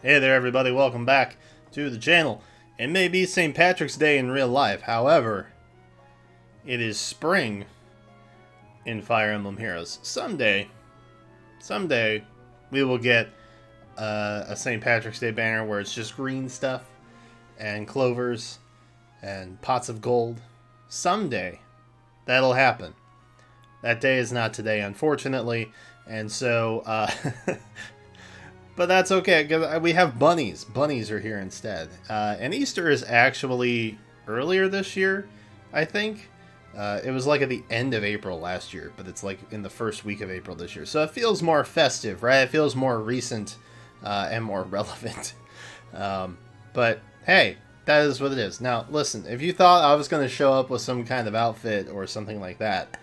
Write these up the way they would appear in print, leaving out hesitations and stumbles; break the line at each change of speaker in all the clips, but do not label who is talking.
Hey there everybody, welcome back to the channel. It may be St. Patrick's Day in real life, however, it is spring in Fire Emblem Heroes. Someday, we will get a St. Patrick's Day banner where it's just green stuff and clovers and pots of gold. Someday, that'll happen. That day is not today, unfortunately, and so, but that's okay, because we have bunnies. Bunnies are here instead. And Easter is actually earlier this year, I think. It was like at the end of April last year, but it's like in the first week of April this year. So it feels more festive, right? It feels more recent and more relevant. But hey, that is what it is. Now, listen, if you thought I was going to show up with some kind of outfit or something like that,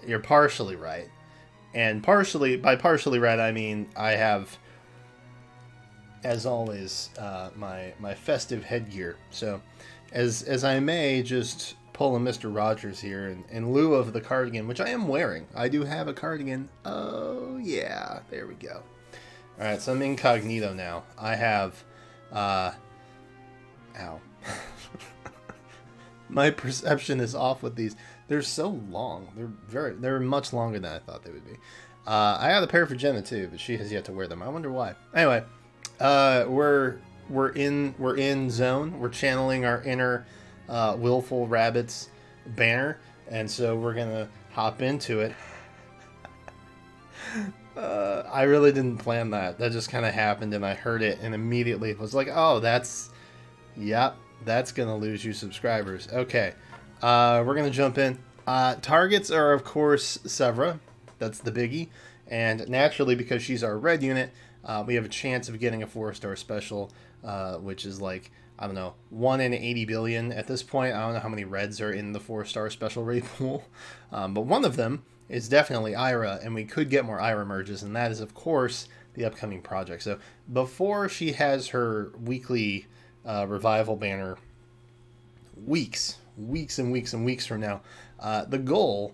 you're partially right. And by partially right, I mean I have, as always, my festive headgear. So, as I may just pull a Mr. Rogers here in lieu of the cardigan, which I am wearing. I do have a cardigan. Oh, yeah. There we go. All right, so I'm incognito now. I have, ow. My perception is off with these. They're so long. They're much longer than I thought they would be. I have a pair for Jenna too, but she has yet to wear them. I wonder why. Anyway, we're in zone. We're channeling our inner Willful Rabbits banner, and so we're gonna hop into it. I really didn't plan that. That just kind of happened, and I heard it, and immediately was like, "Oh, yep, that's gonna lose you subscribers." Okay, we're gonna jump in. Targets are of course Severa. That's the biggie, and naturally because she's our red unit, we have a chance of getting a 4-star special, which is like, I don't know, 1 in 80 billion at this point. I don't know how many reds are in the 4-star special raid pool, but one of them is definitely Ira, and we could get more Ira merges, and that is of course the upcoming project. So before she has her weekly revival banner, weeks and weeks from now, the goal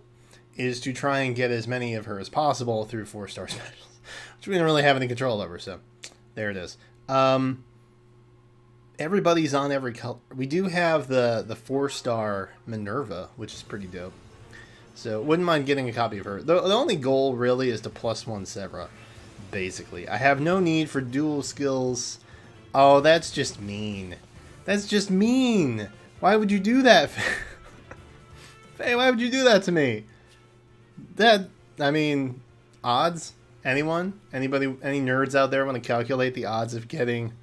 is to try and get as many of her as possible through 4-star specials, which we don't really have any control over. So there it is. Everybody's on every color. We do have the 4-star Minerva, which is pretty dope. So wouldn't mind getting a copy of her. The only goal really is to +1 Severa, basically. I have no need for dual skills. Oh, that's just mean. That's just mean. Why would you do that? Faye, why would you do that to me? I mean, odds? Anyone? Anybody? Any nerds out there want to calculate the odds of getting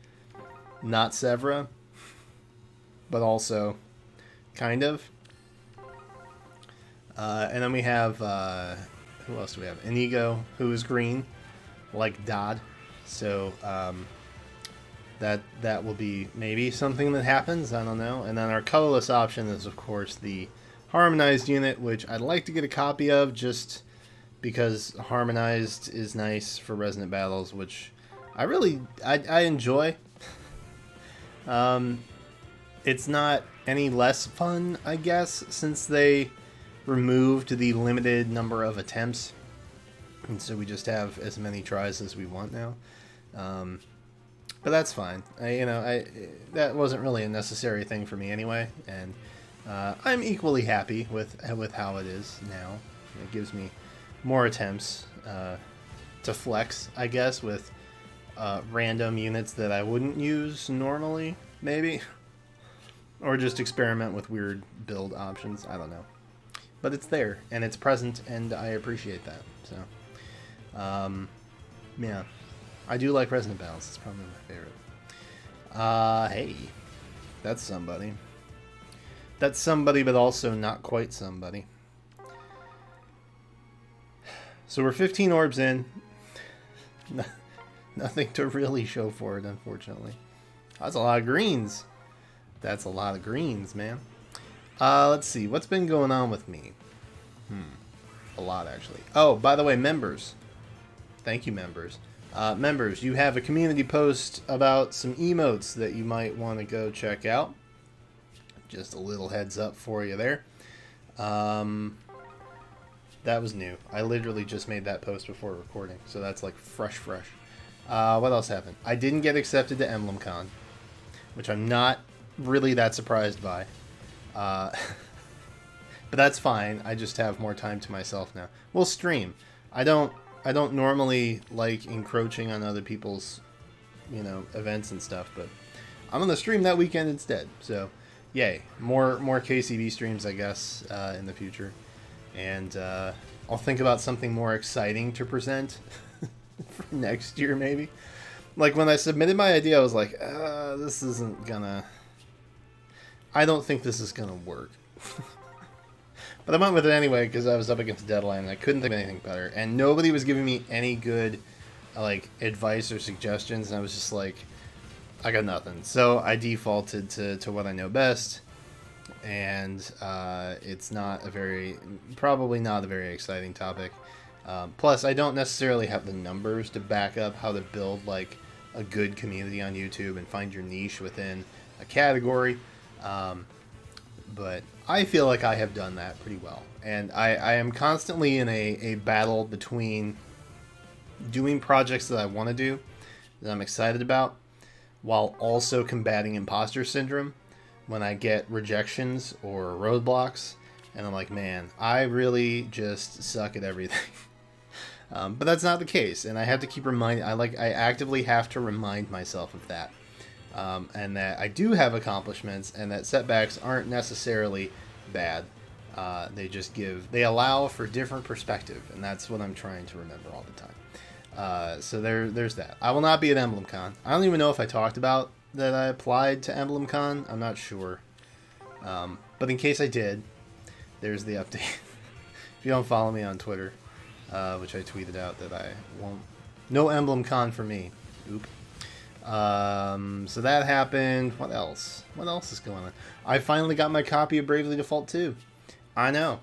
not Severa, but also kind of? And then we have, who else do we have? Inigo, who is green, like Dodd. So, that will be maybe something that happens. I don't know. And then our colorless option is, of course, the Harmonized unit, which I'd like to get a copy of just because Harmonized is nice for resonant battles, which I enjoy. It's not any less fun, I guess, since they removed the limited number of attempts, and so we just have as many tries as we want now. But that's fine. That wasn't really a necessary thing for me anyway, and I'm equally happy with how it is now. It gives me more attempts to flex, I guess, with random units that I wouldn't use normally, maybe, or just experiment with weird build options. I don't know, but it's there and it's present, and I appreciate that. So, yeah, I do like resonant battles. It's probably my favorite. Hey, that's somebody. That's somebody, but also not quite somebody. So we're 15 orbs in. Nothing to really show for it, unfortunately. That's a lot of greens. That's a lot of greens, man. Let's see. What's been going on with me? A lot, actually. Oh, by the way, members. Thank you, members. Members, you have a community post about some emotes that you might want to go check out. Just a little heads up for you there. That was new. I literally just made that post before recording, so that's like fresh. What else happened? I didn't get accepted to EmblemCon, which I'm not really that surprised by. But that's fine. I just have more time to myself now. We'll stream. I don't normally like encroaching on other people's, events and stuff, but I'm gonna stream that weekend instead. So, yay! More KCB streams, I guess, in the future. And I'll think about something more exciting to present for next year, maybe. Like, when I submitted my idea, I was like, this isn't gonna... I don't think this is gonna work. But I went with it anyway, because I was up against a deadline, and I couldn't think of anything better. And nobody was giving me any good, advice or suggestions, and I was just like, I got nothing. So I defaulted to what I know best. And it's probably not a very exciting topic. Plus, I don't necessarily have the numbers to back up how to build like a good community on YouTube and find your niche within a category. But I feel like I have done that pretty well. And I am constantly in a battle between doing projects that I want to do, that I'm excited about, while also combating imposter syndrome. When I get rejections or roadblocks, and I'm like, man, I really just suck at everything. But that's not the case, and I have to keep reminding. I actively have to remind myself of that, and that I do have accomplishments, and that setbacks aren't necessarily bad. They allow for different perspective, and that's what I'm trying to remember all the time. So there's that. I will not be at EmblemCon. I don't even know if I talked about that I applied to EmblemCon. I'm not sure. But in case I did, there's the update. If you don't follow me on Twitter, which I tweeted out that I won't... No EmblemCon for me. Oop. So that happened. What else? What else is going on? I finally got my copy of Bravely Default 2. I know.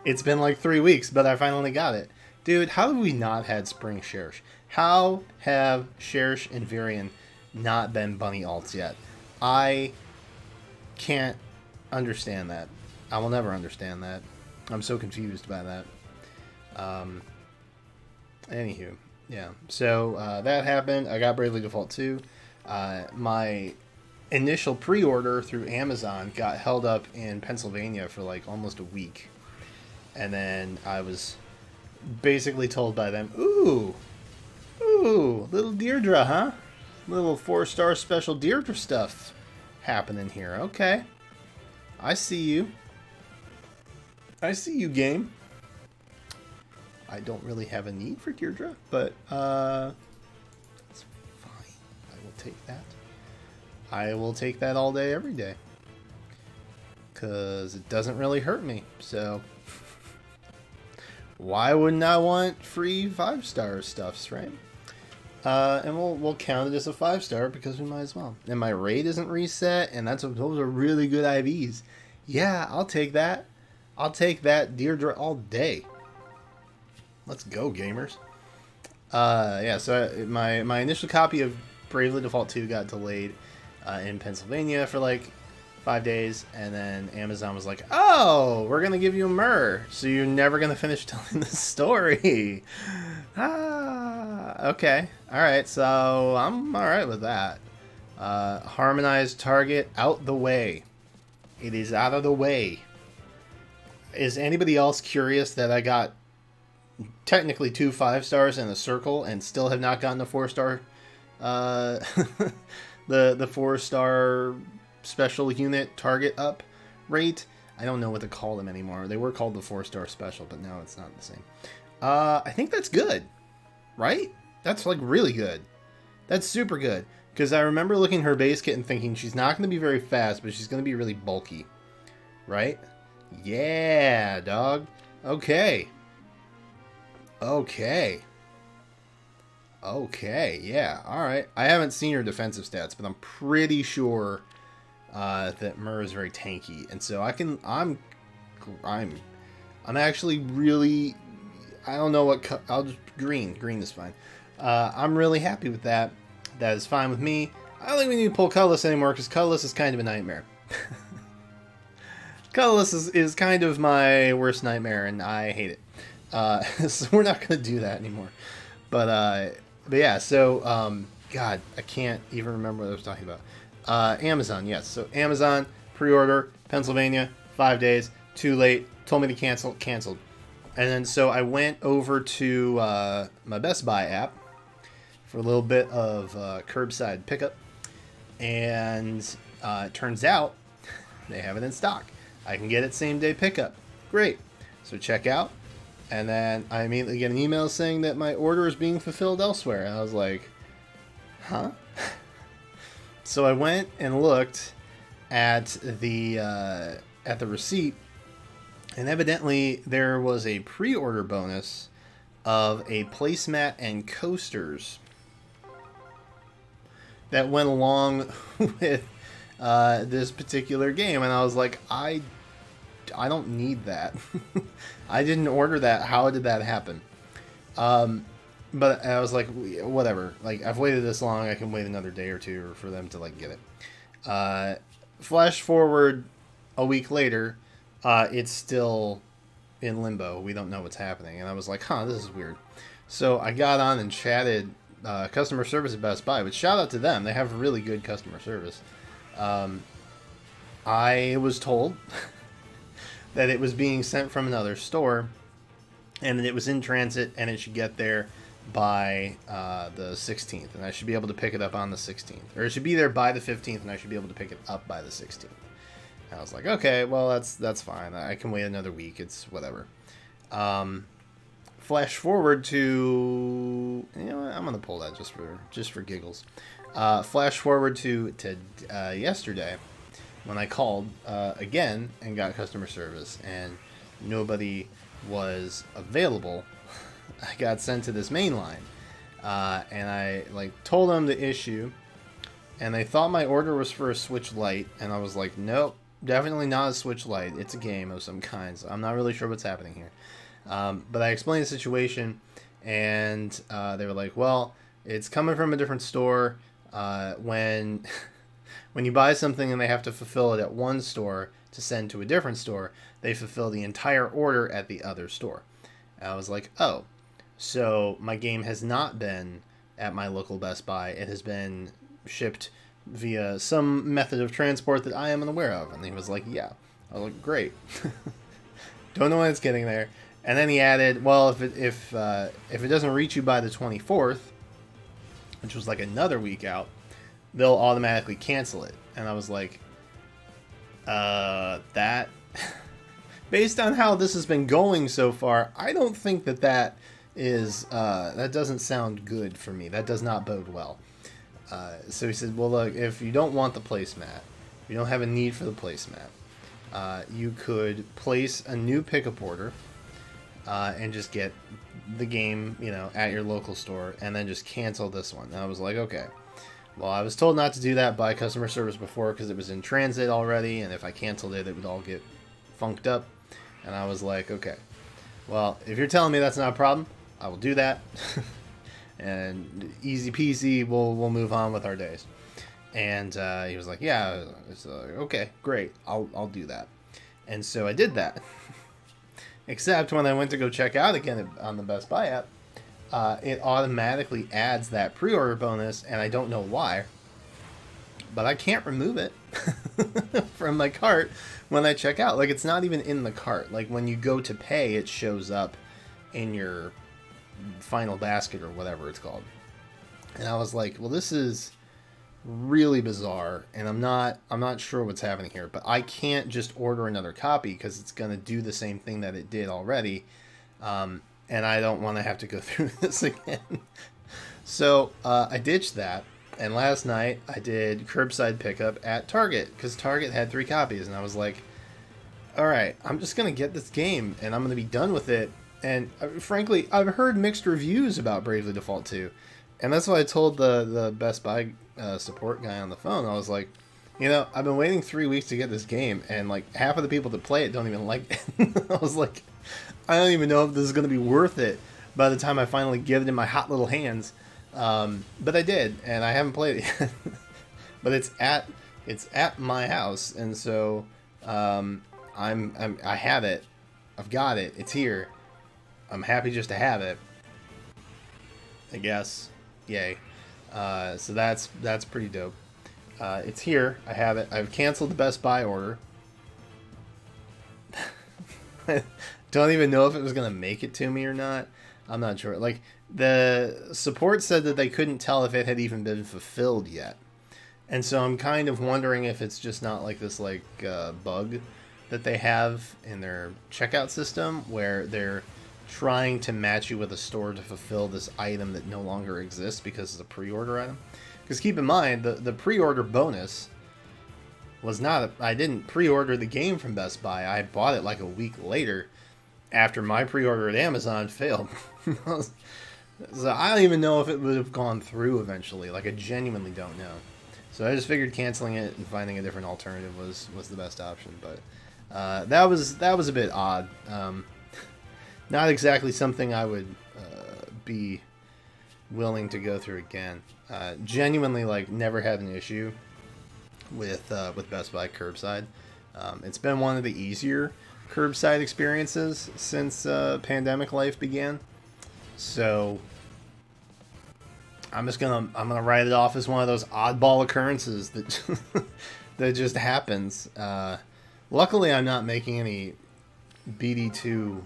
It's been like 3 weeks, but I finally got it. Dude, how have we not had Spring Cherish? How have Cherish and Varian not been bunny alts yet? I can't understand that. I will never understand that. I'm so confused by that. Anywho, yeah. So that happened. I got Bravely Default 2. My initial pre-order through Amazon got held up in Pennsylvania for like almost a week. And then I was basically told by them, ooh, little Deirdre, huh? Little 4-star special Deirdre stuff happening here. Okay. I see you. I see you, game. I don't really have a need for Deirdre, but it's fine. I will take that. I will take that all day, every day. Because it doesn't really hurt me, so... Why wouldn't I want free 5-star stuffs, right? And we'll count it as a 5-star because we might as well. And my rate isn't reset, and those are really good IVs. Yeah, I'll take that. I'll take that Deirdre all day. Let's go, gamers. Yeah, so my initial copy of Bravely Default 2 got delayed in Pennsylvania for like 5 days, and then Amazon was like, oh, we're going to give you a Myrrh, so you're never going to finish telling the story. Okay. Alright, so I'm alright with that. Harmonized target out the way. It is out of the way. Is anybody else curious that I got technically 2 5-stars and a circle and still have not gotten a 4-star? The 4-star special unit target up rate. I don't know what to call them anymore. They were called the 4-star special, but now it's not the same. I think that's good, right? That's like really good. That's super good. Because I remember looking at her base kit and thinking she's not going to be very fast, but she's going to be really bulky. Right? Yeah, dog. Okay. Okay. Okay, yeah, alright. I haven't seen her defensive stats, but I'm pretty sure that Myrrh is very tanky. And so I'm actually really... I don't know what... I'll just... Green is fine. I'm really happy with that. That is fine with me. I don't think we need to pull Cutlass anymore, because Cutlass is kind of a nightmare. Colorless is kind of my worst nightmare, and I hate it. So we're not going to do that anymore. But yeah, so, God, I can't even remember what I was talking about. Amazon, yes. So Amazon, pre-order, Pennsylvania, 5 days, too late, told me to cancel, canceled. And then so I went over to my Best Buy app for a little bit of curbside pickup. And it turns out they have it in stock. I can get it same day pickup. Great. So check out. And then I immediately get an email saying that my order is being fulfilled elsewhere. And I was like, huh? So I went and looked at the receipt. And evidently there was a pre-order bonus of a placemat and coasters that went along with this particular game. And I was like, I don't need that. I didn't order that. How did that happen? But I was like, whatever. Like, I've waited this long. I can wait another day or two for them to, like, get it. Flash forward a week later, it's still in limbo. We don't know what's happening. And I was like, huh, this is weird. So I got on and chatted customer service at Best Buy, which shout out to them. They have really good customer service. I was told that it was being sent from another store and that it was in transit and it should get there by the 16th, and I should be able to pick it up on the 16th, or it should be there by the 15th and I should be able to pick it up by the 16th. And I was like, okay, well, that's fine. I can wait another week. It's whatever. Flash forward to, you know what? I'm gonna pull that just for giggles. Flash forward to yesterday, when I called again and got customer service, and nobody was available. I got sent to this main line, and I told them the issue, and they thought my order was for a Switch Lite, and I was like, nope, definitely not a Switch Lite. It's a game of some kind, so I'm not really sure what's happening here. But I explained the situation, and they were like, well, it's coming from a different store. When you buy something and they have to fulfill it at one store to send to a different store, they fulfill the entire order at the other store. And I was like, oh, so my game has not been at my local Best Buy. It has been shipped via some method of transport that I am unaware of. And he was like, yeah. I was like, great. Don't know when it's getting there. And then he added, well, if it doesn't reach you by the 24th, which was like another week out, they'll automatically cancel it. And I was like, that based on how this has been going so far, I don't think that is that doesn't sound good for me. That does not bode well. So he said, well, look, if you don't want the placemat, you don't have a need for the placemat, you could place a new pickup order and just get the game, at your local store, and then just cancel this one. And I was like, okay. Well, I was told not to do that by customer service before because it was in transit already, and if I canceled it, it would all get funked up. And I was like, okay. Well, if you're telling me that's not a problem, I will do that. And easy peasy, we'll move on with our days. And he was like, yeah, it's okay, great, I'll do that. And so I did that. Except when I went to go check out again on the Best Buy app, it automatically adds that pre-order bonus, and I don't know why, but I can't remove it from my cart when I check out. Like, it's not even in the cart. Like, when you go to pay, it shows up in your final basket or whatever it's called. And I was like, well, this is really bizarre, and I'm not sure what's happening here, but I can't just order another copy because it's going to do the same thing that it did already. And I don't want to have to go through this again. So I ditched that, and last night I did curbside pickup at Target because Target had 3 copies, and I was like, all right, I'm just going to get this game, and I'm going to be done with it. And frankly, I've heard mixed reviews about Bravely Default 2, and that's what I told the Best Buy support guy on the phone. I was like, I've been waiting 3 weeks to get this game, and like half of the people that play it don't even like it. I was like, I don't even know if this is going to be worth it by the time I finally get it in my hot little hands. But I did, and I haven't played it yet. But it's at my house, and so I'm I have it. I've got it. It's here. I'm happy just to have it. I guess. Yay. So that's pretty dope. It's here. I have it. I've canceled the Best Buy order. Don't even know if it was gonna make it to me or not. I'm not sure. Like, the support said that they couldn't tell if it had even been fulfilled yet. And so I'm kind of wondering if it's just not like this like bug that they have in their checkout system where they're trying to match you with a store to fulfill this item that no longer exists because it's a pre-order item. Because keep in mind, the pre-order bonus was not... I didn't pre-order the game from Best Buy. I bought it like a week later after my pre-order at Amazon failed. So I don't even know if it would have gone through eventually. Like, I genuinely don't know. So I just figured canceling it and finding a different alternative was the best option. But that was a bit odd. Not exactly something I would be willing to go through again. Genuinely, like, never had an issue with Best Buy curbside. It's been one of the easier curbside experiences since pandemic life began. So I'm gonna write it off as one of those oddball occurrences that that just happens. Luckily, I'm not making any BD2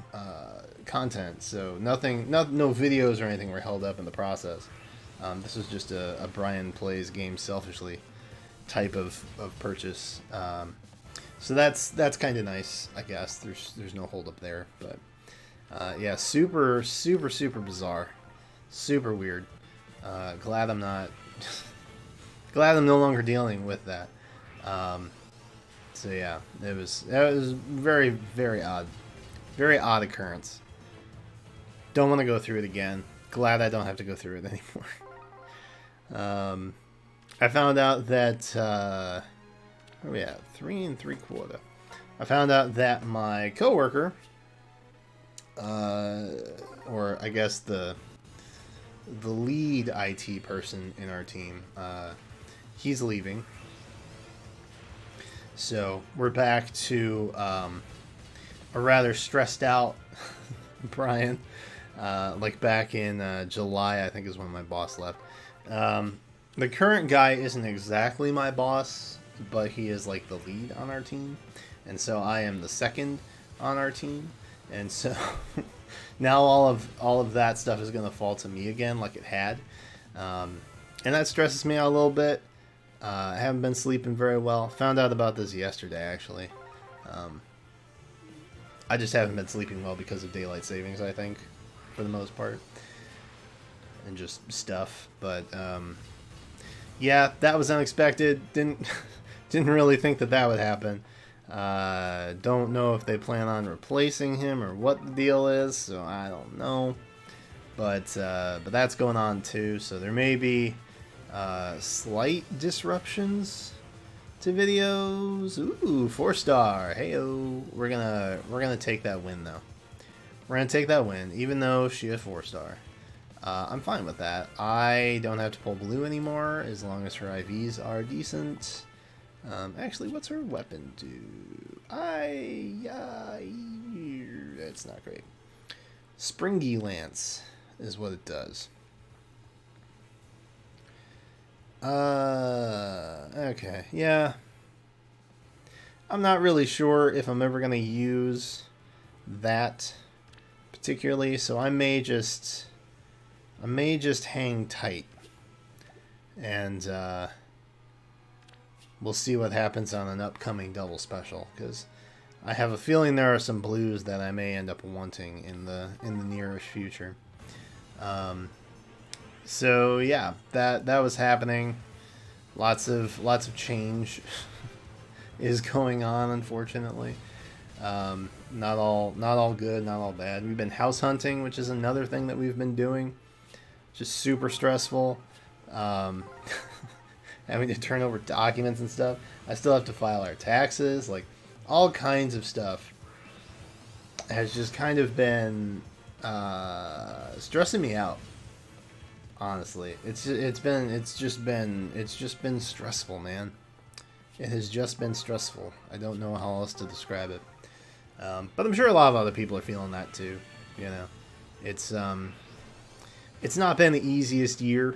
content, so no videos or anything were held up in the process. This was just a Brian plays games selfishly type of purchase. So that's kind of nice, I guess. There's no hold up there, but yeah, super bizarre, super weird. Glad I'm not. Glad I'm no longer dealing with that. So yeah, it was very odd occurrence. Don't want to go through it again. Glad I don't have to go through it anymore. I found out that where are we at? 3 3/4. I found out that my coworker, or I guess the lead IT person in our team, he's leaving. So we're back to a rather stressed out Brian. Like back in July, I think is when my boss left. The current guy isn't exactly my boss, but he is like the lead on our team. And so I am the second on our team. And so now all of that stuff is going to fall to me again like it had. And that stresses me out a little bit. I haven't been sleeping very well. Found out about this yesterday, actually. I just haven't been sleeping well because of daylight savings, I think, for the most part. And just stuff. But, yeah, that was unexpected. Didn't really think that would happen. Don't know if they plan on replacing him or what the deal is, so I don't know. But that's going on too, so there may be slight disruptions to videos. Ooh, 4-star. Heyo. We're gonna take that win though. We're gonna take that win, even though she is 4-star. I'm fine with that. I don't have to pull blue anymore as long as her IVs are decent. Actually, what's her weapon do? That's not great. Springy Lance is what it does. Okay, yeah. I'm not really sure if I'm ever gonna use that particularly, so I may just hang tight, and we'll see what happens on an upcoming double special, because I have a feeling there are some blues that I may end up wanting in the nearish future. So yeah, that was happening. Lots of change is going on, unfortunately. Not all good, not all bad. We've been house hunting, which is another thing that we've been doing. Just super stressful. Having to turn over documents and stuff. I still have to file our taxes. Like, all kinds of stuff has just kind of been stressing me out. Honestly, it's just been stressful, man. It has just been stressful. I don't know how else to describe it. But I'm sure a lot of other people are feeling that too. You know, it's not been the easiest year.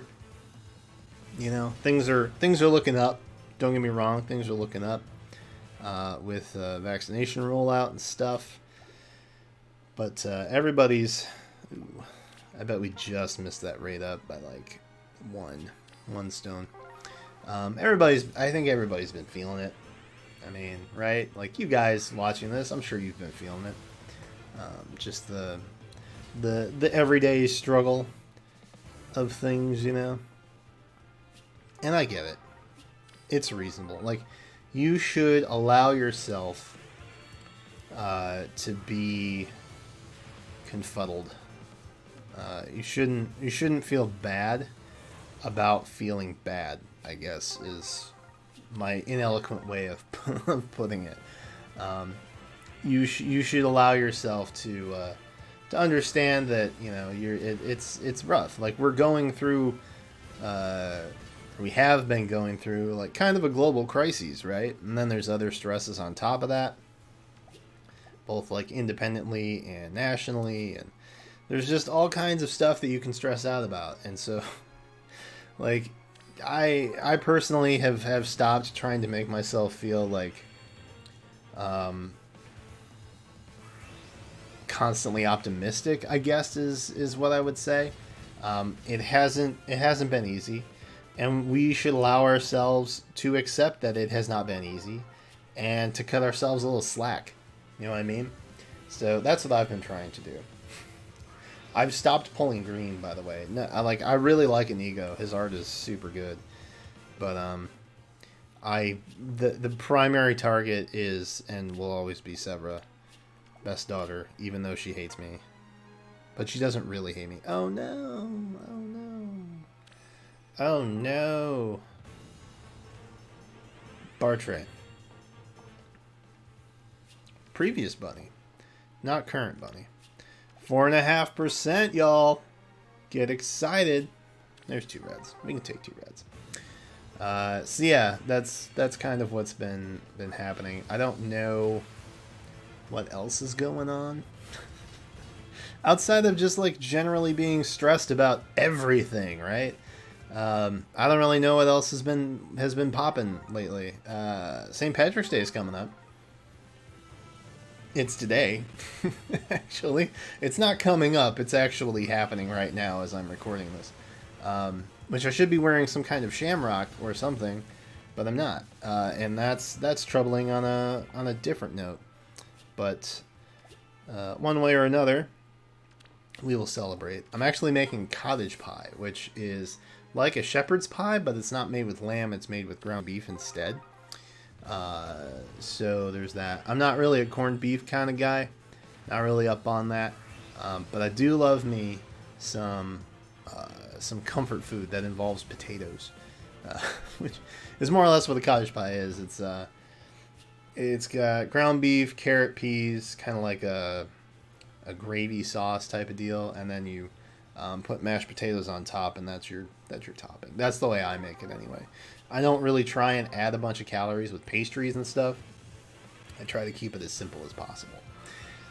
You know, things are looking up. Don't get me wrong, things are looking up with vaccination rollout and stuff. But everybody's. Ooh, I bet we just missed that rate up by like one stone. I think everybody's been feeling it. I mean, right? Like you guys watching this, I'm sure you've been feeling it. Just the everyday struggle of things, you know. And I get it. It's reasonable. Like you should allow yourself to be confuddled. You shouldn't feel bad about feeling bad, I guess, is my ineloquent way of putting it. You should allow yourself to understand that, you know, it's rough. Like we're going through, we have been going through like kind of a global crisis, right? And then there's other stresses on top of that, both like independently and nationally, and there's just all kinds of stuff that you can stress out about. And so, like, I personally have stopped trying to make myself feel like constantly optimistic, I guess is what I would say. It hasn't been easy, and we should allow ourselves to accept that it has not been easy and to cut ourselves a little slack. You know what I mean? So that's what I've been trying to do. I've stopped pulling green, by the way. No, I really like Inigo. His art is super good, but the primary target is and will always be Severa, best daughter, even though she hates me, but she doesn't really hate me. Oh no! Oh no! Oh no! Bartray. Previous bunny, not current bunny. 4.5%, y'all. Get excited. There's 2 reds. We can take 2 reds. So yeah, that's kind of what's been happening. I don't know what else is going on outside of just like generally being stressed about everything, right? I don't really know what else has been popping lately. St. Patrick's Day is coming up. It's today, actually. It's not coming up. It's actually happening right now as I'm recording this. Which I should be wearing some kind of shamrock or something, but I'm not. And that's troubling on a different note. But one way or another, we will celebrate. I'm actually making cottage pie, which is like a shepherd's pie, but it's not made with lamb. It's made with ground beef instead. So there's that. I'm not really a corned beef kind of guy. Not really up on that. But I do love me some comfort food that involves potatoes, which is more or less what a cottage pie is. It's got ground beef, carrot, peas, kind of like a gravy sauce type of deal, and then you put mashed potatoes on top, and that's your topping. That's the way I make it anyway. I don't really try and add a bunch of calories with pastries and stuff. I try to keep it as simple as possible.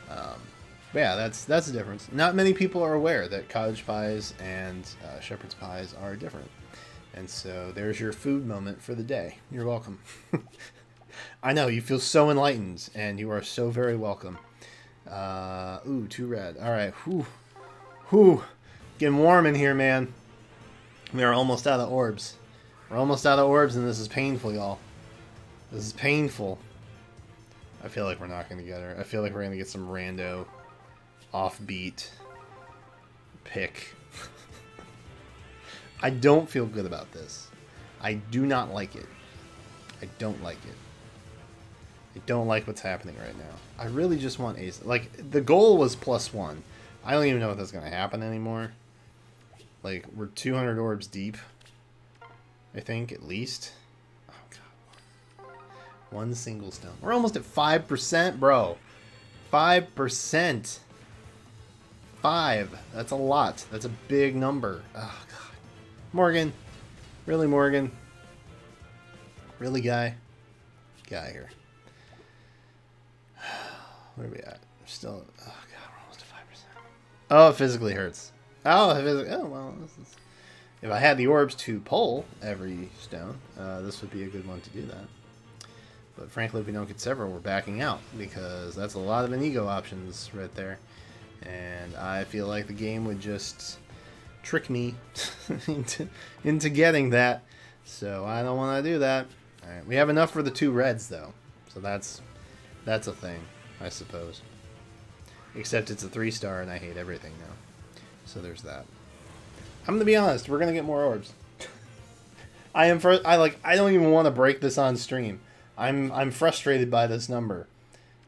But yeah, that's the difference. Not many people are aware that cottage pies and shepherd's pies are different. And so there's your food moment for the day. You're welcome. I know, you feel so enlightened, and you are so very welcome. Ooh, 2 red. All right, whew. Getting warm in here, man. We are almost out of orbs. We're almost out of orbs, and this is painful, y'all. This is painful. I feel like we're not going to get her. I feel like we're going to get some rando, offbeat pick. I don't feel good about this. I do not like it. I don't like it. I don't like what's happening right now. I really just want ace. Like, the goal was +1. I don't even know if that's going to happen anymore. Like, we're 200 orbs deep. I think, at least. Oh, God. 1 single stone. We're almost at 5%, bro. 5%. 5. That's a lot. That's a big number. Oh, God. Morgan. Really, Morgan? Really, guy? Get out of here. Where are we at? We're still... Oh, God, we're almost to 5%. Oh, it physically hurts. Oh, well, if I had the orbs to pull every stone, this would be a good one to do that. But frankly, if we don't get several, we're backing out, because that's a lot of Inigo options right there. And I feel like the game would just trick me into getting that. So I don't want to do that. Alright, we have enough for the 2 reds, though. So that's a thing, I suppose. Except it's a 3-star, and I hate everything now. So there's that. I'm gonna be honest. We're gonna get more orbs. I don't even want to break this on stream. I'm frustrated by this number.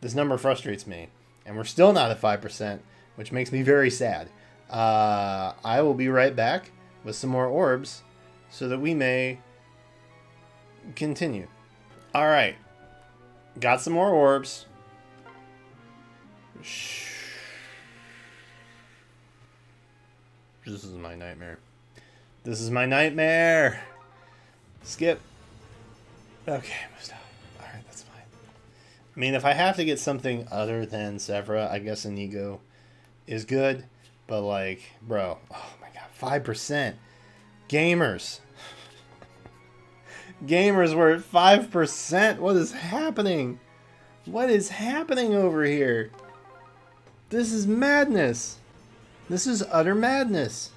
This number frustrates me, and we're still not at 5%, which makes me very sad. I will be right back with some more orbs, so that we may continue. All right, got some more orbs. This is my nightmare. This is my nightmare. Skip. Okay, stop. Alright, that's fine. I mean, if I have to get something other than Severa, I guess Inigo is good. But, like, bro. Oh, my God. 5%. Gamers. Gamers, we're at 5%. What is happening? What is happening over here? This is madness. This is utter madness.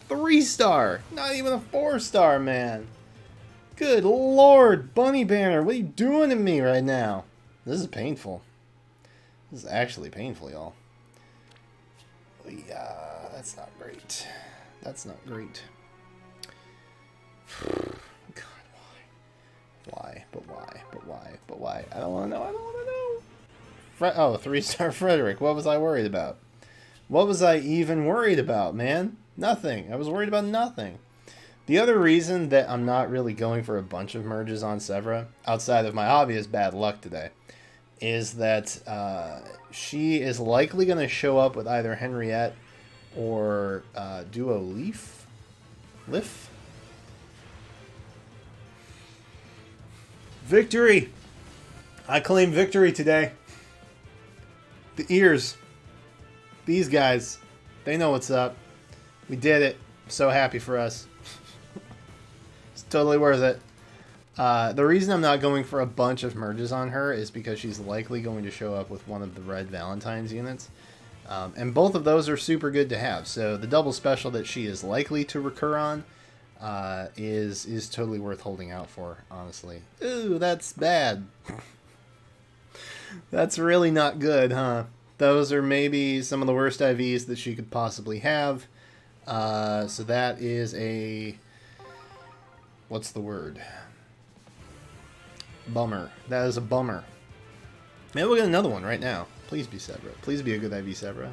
3-star. Not even a 4-star, man. Good Lord, Bunny Banner. What are you doing to me right now? This is painful. This is actually painful, y'all. Yeah, that's not great. That's not great. God, why? Why? But why? But why? But why? I don't want to know. I don't want to know. Oh, 3-star Frederick. What was I worried about? What was I even worried about, man? Nothing. I was worried about nothing. The other reason that I'm not really going for a bunch of merges on Severa, outside of my obvious bad luck today, is that she is likely going to show up with either Henriette or Duo Leaf? Victory! I claim victory today. The ears. These guys, they know what's up. We did it. So happy for us. It's totally worth it. The reason I'm not going for a bunch of merges on her is because she's likely going to show up with one of the red Valentine's units. And both of those are super good to have. So the double special that she is likely to recur on is totally worth holding out for, honestly. Ooh, that's bad. That's really not good, huh? Those are maybe some of the worst IVs that she could possibly have. So that is a... What's the word? Bummer. That is a bummer. Maybe we'll get another one right now. Please be Severa. Please be a good IV Severa.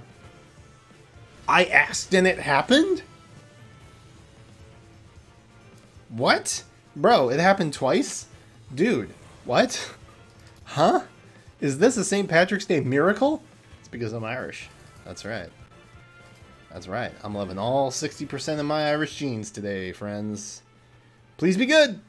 I asked and it happened? What? Bro, it happened twice? Dude, what? Huh? Is this a St. Patrick's Day miracle? It's because I'm Irish. That's right. That's right. I'm loving all 60% of my Irish genes today, friends. Please be good.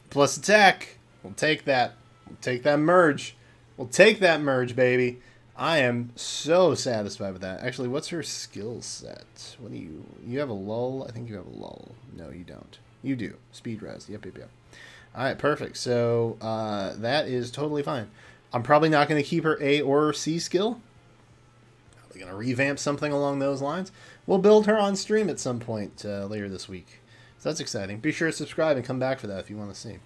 Plus attack. We'll take that. We'll take that merge. We'll take that merge, baby. I am so satisfied with that. Actually, what's her skill set? What do you... You have a lull? I think you have a lull. No, you don't. You do. Speed res. Yep. Alright, perfect. So, that is totally fine. I'm probably not going to keep her A or C skill. Are they going to revamp something along those lines? We'll build her on stream at some point later this week. So that's exciting. Be sure to subscribe and come back for that if you want to see.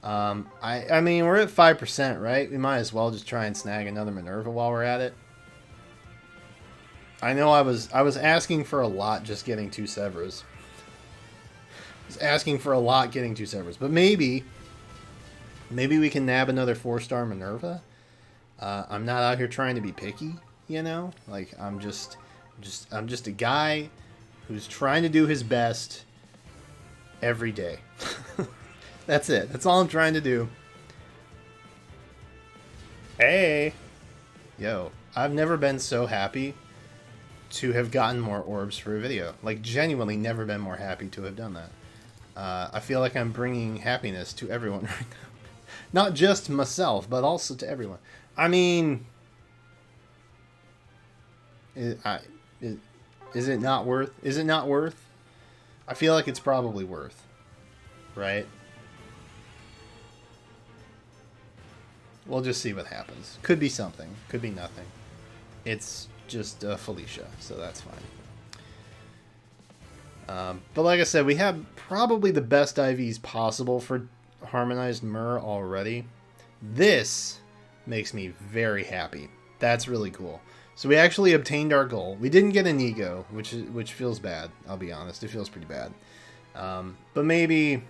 I mean, we're at 5%, right? We might as well just try and snag another Minerva while we're at it. I know I was asking for a lot just getting 2 Severas. I was asking for a lot getting 2 Severas. But maybe we can nab another 4-star Minerva. I'm not out here trying to be picky, you know? Like, I'm just a guy who's trying to do his best every day. That's it. That's all I'm trying to do. Hey! Yo, I've never been so happy to have gotten more orbs for a video. Like, genuinely never been more happy to have done that. I feel like I'm bringing happiness to everyone right now. Not just myself, but also to everyone. I mean, Is it not worth? Is it not worth? I feel like it's probably worth, right? We'll just see what happens. Could be something. Could be nothing. It's just Felicia, so that's fine. But like I said, we have probably the best IVs possible for Harmonized Myrrh already. This makes me very happy. That's really cool. So we actually obtained our goal. We didn't get an Inigo, which feels bad. I'll be honest, it feels pretty bad. But maybe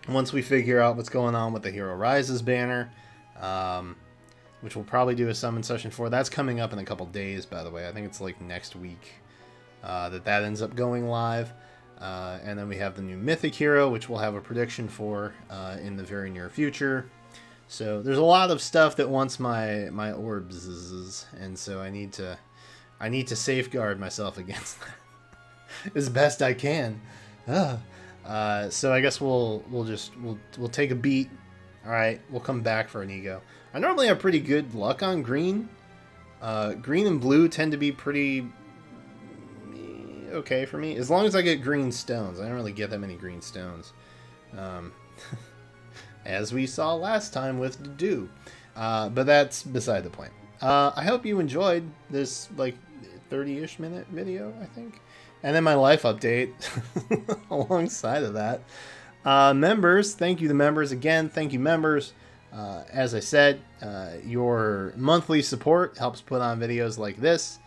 once we figure out what's going on with the Hero Rises banner, which we'll probably do a summon session for. That's coming up in a couple days, by the way. I think it's like next week that ends up going live. And then we have the new Mythic Hero, which we'll have a prediction for in the very near future. So there's a lot of stuff that wants my orbs, and so I need to safeguard myself against that as best I can. So I guess we'll take a beat. All right, we'll come back for Inigo. I normally have pretty good luck on green. Green and blue tend to be pretty okay for me, as long as I get green stones. I don't really get that many green stones, as we saw last time with the Dew. But that's beside the point. I hope you enjoyed this like 30-ish minute video, I think, and then my life update alongside of that. Members, thank you to members again. Thank you, members. As I said, your monthly support helps put on videos like this,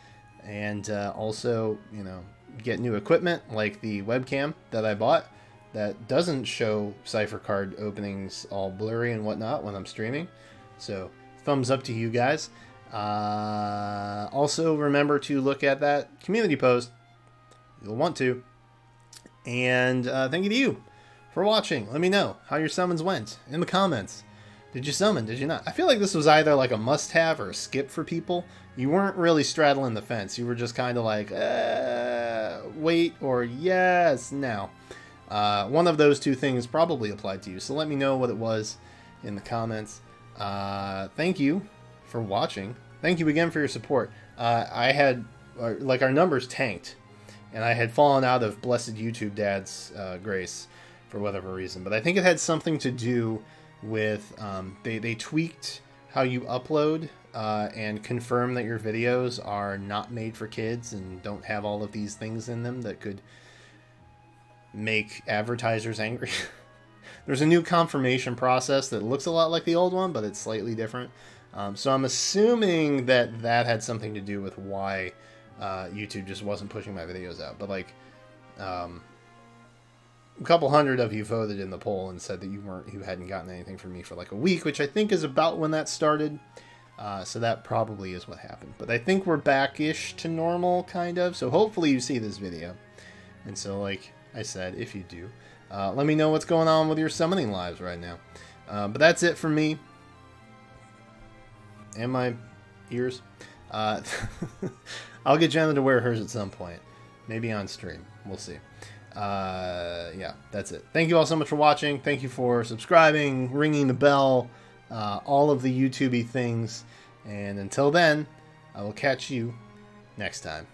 and also, you know, get new equipment like the webcam that I bought that doesn't show cipher card openings all blurry and whatnot when I'm streaming. So thumbs up to you guys. Also remember to look at that community post. You'll want to. And thank you to you for watching. Let me know how your summons went in the comments. Did you summon? Did you not? I feel like this was either like a must-have or a skip for people. You weren't really straddling the fence. You were just kind of like, wait, or yes, now. One of those two things probably applied to you. So let me know what it was in the comments. Thank you for watching. Thank you again for your support. I had, like, our numbers tanked, and I had fallen out of blessed YouTube Dad's grace for whatever reason. But I think it had something to do with they tweaked how you upload and confirm that your videos are not made for kids and don't have all of these things in them that could make advertisers angry. There's a new confirmation process that looks a lot like the old one, but it's slightly different. So I'm assuming that had something to do with why YouTube just wasn't pushing my videos out. But like, a couple hundred of you voted in the poll and said that you hadn't gotten anything from me for like a week, which I think is about when that started. So that probably is what happened. But I think we're back-ish to normal, kind of. So hopefully you see this video. And so, like I said, if you do, let me know what's going on with your summoning lives right now. But that's it for me. And my ears. I'll get Jenna to wear hers at some point. Maybe on stream. We'll see. Yeah, that's it. Thank you all so much for watching. Thank you for subscribing, ringing the bell, all of the YouTube-y things. And until then, I will catch you next time.